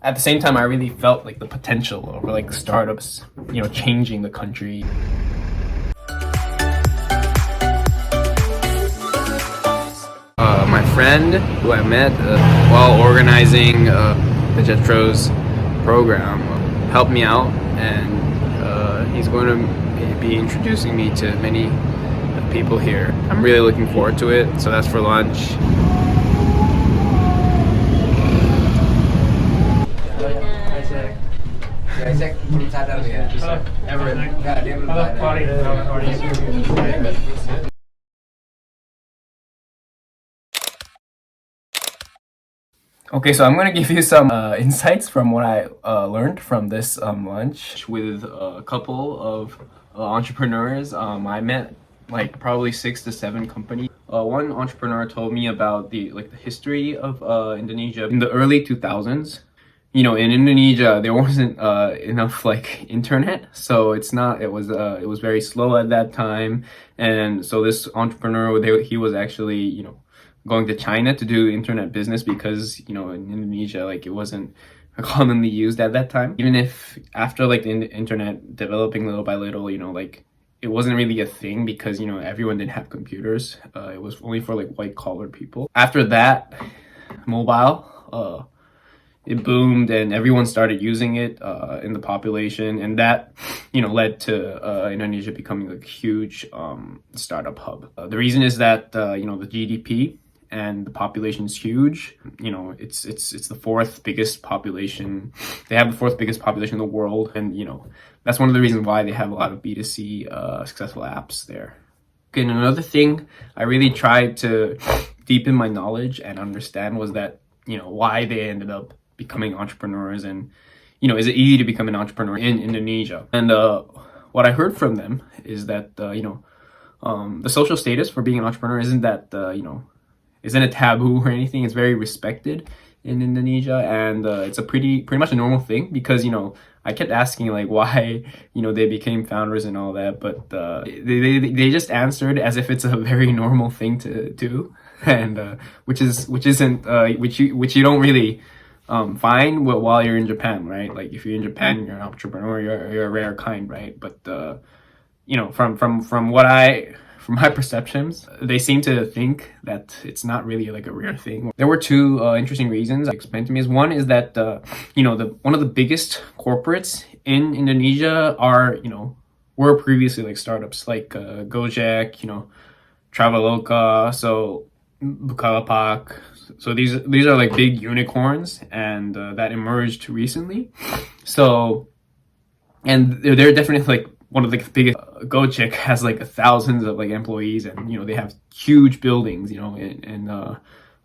At the same time, I really felt like the potential of like startups, changing the country. My friend who I met while organizing the JETRO's program helped me out, and he's going to be introducing me to many people here. I'm really looking forward to it, so that's for lunch. Okay, so I'm going to give you some insights from what I learned from this lunch with a couple of entrepreneurs. I met like probably 6 to 7 companies. One entrepreneur told me about the history of Indonesia in the early 2000s. In Indonesia there wasn't enough internet, so it was very slow at that time. And so this entrepreneur, he was actually going to China to do internet business because in Indonesia it wasn't commonly used at that time. Even if after the internet developing little by little, it wasn't really a thing because everyone didn't have computers. It was only for white collar people. After that, mobile it boomed and everyone started using it in the population, and that led to Indonesia becoming a huge startup hub. The reason is that the GDP and the population is huge. It's the 4th biggest population. They have the 4th biggest population in the world, and that's one of the reasons why they have a lot of B2C successful apps there. Okay, and another thing I really tried to deepen my knowledge and understand was that why they ended up becoming entrepreneurs, and is it easy to become an entrepreneur in Indonesia? And what I heard from them is that the social status for being an entrepreneur isn't that isn't a taboo or anything. It's very respected in Indonesia, and it's a pretty much a normal thing because I kept asking why they became founders and all that, but they just answered as if it's a very normal thing to do, and which you don't really find while you're in Japan, right? If you're in Japan, you're an entrepreneur, you're a rare kind, right? But from my perceptions, they seem to think that it's not really a rare thing. There were 2 interesting reasons explained to me. One is that one of the biggest corporates in Indonesia were previously startups like Gojek, Traveloka, so Bukalapak. So these are big unicorns, and that emerged recently. So, and they're definitely one of the biggest. Gojek has thousands of employees, and they have huge buildings, and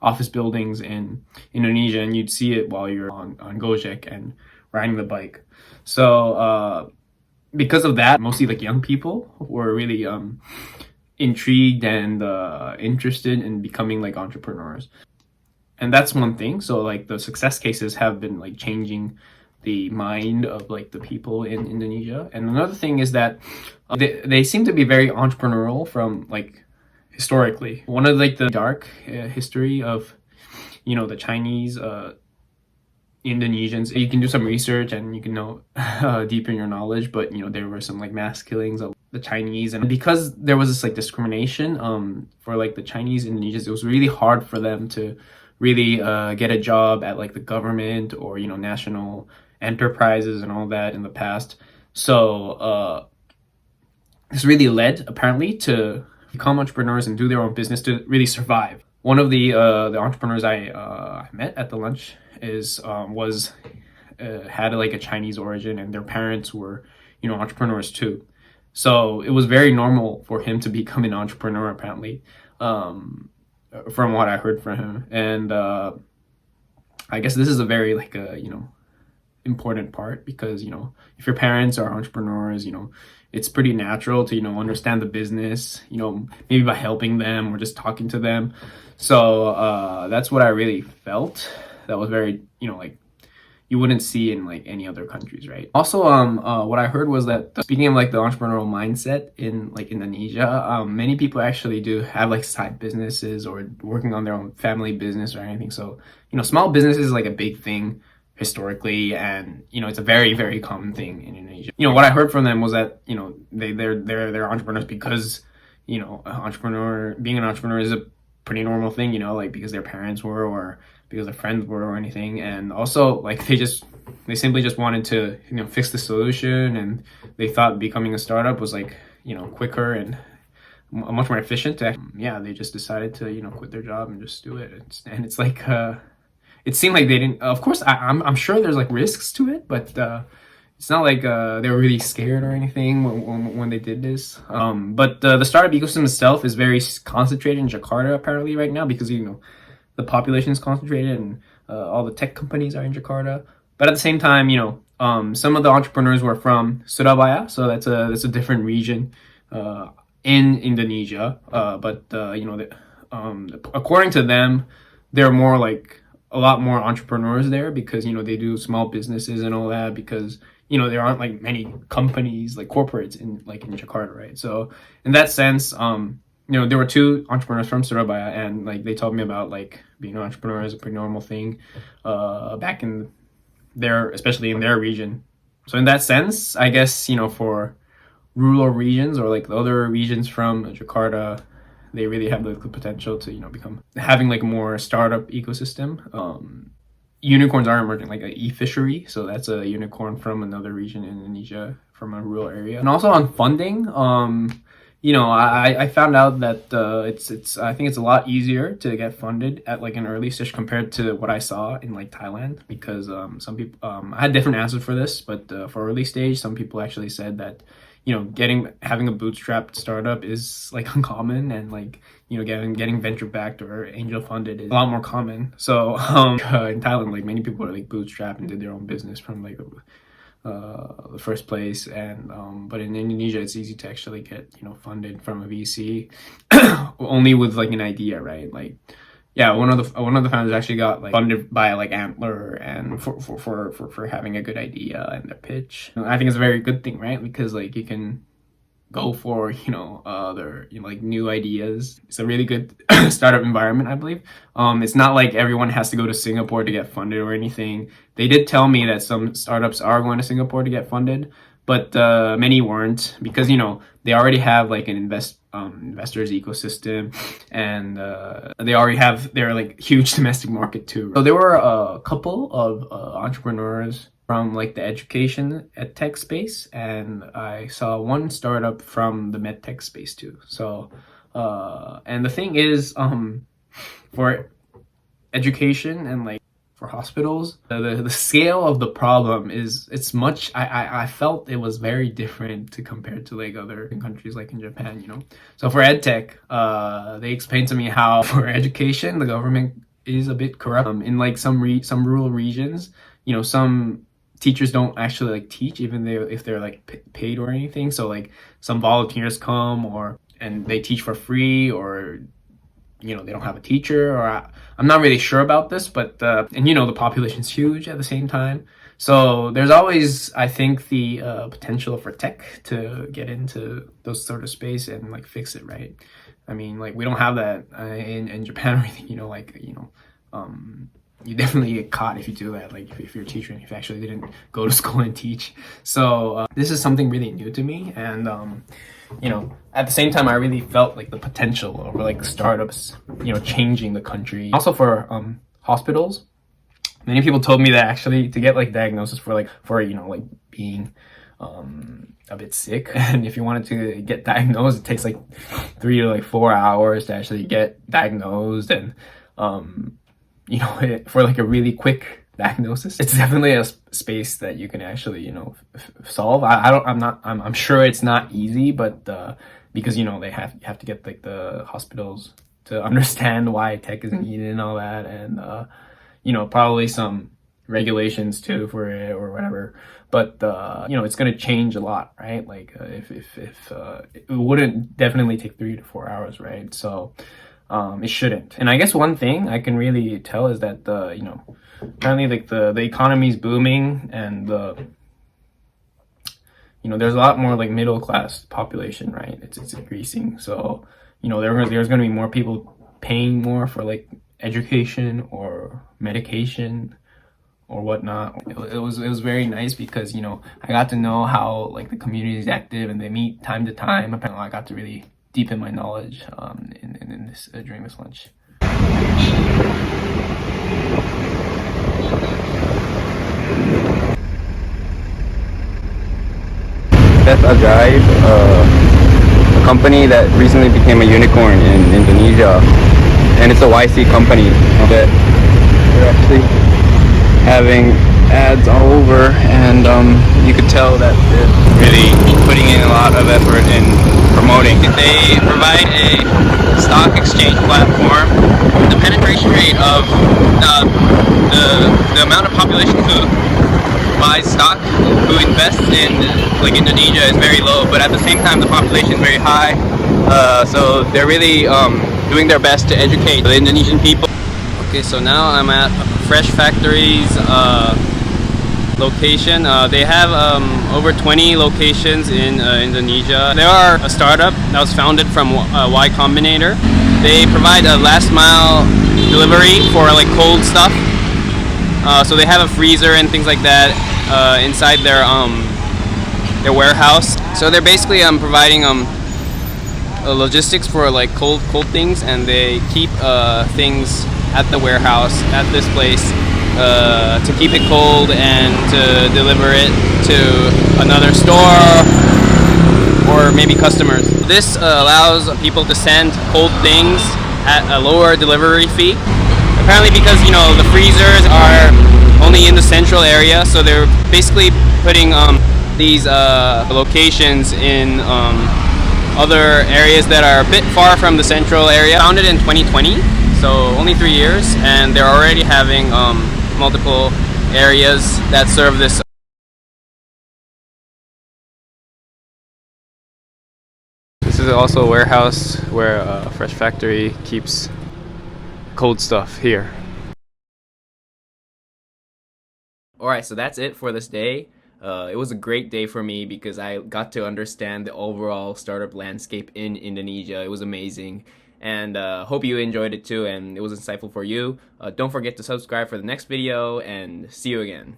office buildings in Indonesia, and you'd see it while you're on Gojek and riding the bike. So because of that, mostly young people were really intrigued and interested in becoming entrepreneurs. And that's one thing. So the success cases have been changing the mind of the people in Indonesia. And another thing is that they seem to be very entrepreneurial from historically. One of the dark history of the Chinese Indonesians, you can do some research and you can deepen your knowledge, but there were some mass killings of the Chinese, and because there was this discrimination for the Chinese Indonesians, it was really hard for them to really get a job at the government or national enterprises and all that in the past. So this really led apparently to become entrepreneurs and do their own business to really survive. One of the entrepreneurs I met at the lunch had a Chinese origin, and their parents were entrepreneurs too. So it was very normal for him to become an entrepreneur apparently, from what I heard from him. And I guess this is a very important part, because if your parents are entrepreneurs, it's pretty natural to understand the business, maybe by helping them or just talking to them. So that's what I really felt. That was very you wouldn't see in like any other countries, right? Also, what I heard was that speaking of like the entrepreneurial mindset in like Indonesia, many people actually do have like side businesses or working on their own family business or anything. So, small business is like a big thing historically, and it's a very, very common thing in Indonesia. What I heard from them was that they're entrepreneurs because being an entrepreneur is a pretty normal thing, like because their parents were or because their friends were or anything. And also like they simply just wanted to fix the solution, and they thought becoming a startup was like quicker and much more efficient they just decided to quit their job and just do it. And it's like it seemed like they didn't, of course I'm sure there's like risks to it, but it's not like they were really scared or anything when they did this. But the startup ecosystem itself is very concentrated in Jakarta apparently right now, because the population is concentrated and all the tech companies are in Jakarta. But at the same time, some of the entrepreneurs were from Surabaya, so that's a different region in Indonesia. But according to them, there are more like a lot more entrepreneurs there because they do small businesses and all that, because there aren't like many companies like corporates in Jakarta, right? So in that sense, there were two entrepreneurs from Surabaya, and like they told me about like being an entrepreneur is a pretty normal thing back in there, especially in their region. So in that sense, I guess for rural regions or like the other regions from Jakarta, they really have the potential to become having like more startup ecosystem. Unicorns are emerging, like a e-fishery, so that's a unicorn from another region in Indonesia, from a rural area. And also on funding, I found out that I think it's a lot easier to get funded at like an early stage compared to what I saw in like Thailand, because some people I had different answers for this, but for early stage, some people actually said that having a bootstrapped startup is like uncommon, and like getting venture backed or angel funded is a lot more common. So in Thailand, like many people are like bootstrapped and did their own business from like the first place, and but in Indonesia it's easy to actually get funded from a VC only with like an idea, right? Like one of the founders actually got like funded by like Antler, and for having a good idea and their pitch. I think it's a very good thing, right? Because like you can go for other like new ideas. It's a really good startup environment, I believe. It's not like everyone has to go to Singapore to get funded or anything. They did tell me that some startups are going to Singapore to get funded, but many weren't, because they already have like an investors ecosystem, and they already have their like huge domestic market too. So there were a couple of entrepreneurs from like the education edtech space, and I saw one startup from the medtech space too. So and the thing is, for education and like for hospitals, the scale of the problem it's much, I felt it was very different to compared to like other countries like in Japan. So for edtech, they explained to me how for education the government is a bit corrupt in like some rural regions. Some teachers don't actually like teach even if they're like paid or anything. So like some volunteers come and they teach for free, or they don't have a teacher, or I'm not really sure about this, but and the population's huge at the same time. So there's always, I think, the potential for tech to get into those sort of space and like fix it, right? I mean, like we don't have that in Japan or anything, you definitely get caught if you do that, like if you're a teacher and if you actually didn't go to school and teach. So this is something really new to me, and at the same time I really felt like the potential of like startups changing the country. Also for hospitals, many people told me that actually to get like diagnosis for being a bit sick, and if you wanted to get diagnosed, it takes like 3 to 4 hours to actually get diagnosed, and for like a really quick diagnosis, it's definitely a space that you can actually solve. I'm sure it's not easy, but because you have to get like the hospitals to understand why tech is needed and all that, and probably some regulations too for it or whatever. But it's gonna change a lot, right? Like if it wouldn't definitely take 3 to 4 hours, right? So it shouldn't. And I guess one thing I can really tell is that apparently like the economy is booming, and there's a lot more like middle class population, right? It's increasing, so there's going to be more people paying more for like education or medication or whatnot. It was very nice because I got to know how like the community is active and they meet time to time. Apparently, I got to really deepen my knowledge in this during this lunch. That's Ajaib, a company that recently became a unicorn in Indonesia, and it's a YC company that they're actually having ads all over, and you could tell that they're really putting in a lot of effort in promoting. They provide a stock exchange platform. The penetration rate of the amount of population who buys stock, who invests in like Indonesia, is very low, but at the same time the population is very high, so they're really doing their best to educate the Indonesian people. Okay, so now I'm at Fresh Factory's location. They have over 20 locations in Indonesia. They are a startup that was founded from Y Combinator. They provide a last mile delivery for like cold stuff. So they have a freezer and things like that inside their warehouse. So they're basically providing logistics for like cold things, and they keep things at the warehouse at this place to keep it cold and to deliver it to another store or maybe customers. This allows people to send cold things at a lower delivery fee. Apparently because the freezers are only in the central area, so they're basically putting these locations in other areas that are a bit far from the central area. Founded in 2020, so only 3 years, and they're already having multiple areas that serve this. This is also a warehouse where Fresh Factory keeps cold stuff here. Alright, so that's it for this day. It was a great day for me because I got to understand the overall startup landscape in Indonesia. It was amazing, and hope you enjoyed it too, and it was insightful for you. Don't forget to subscribe for the next video, and see you again.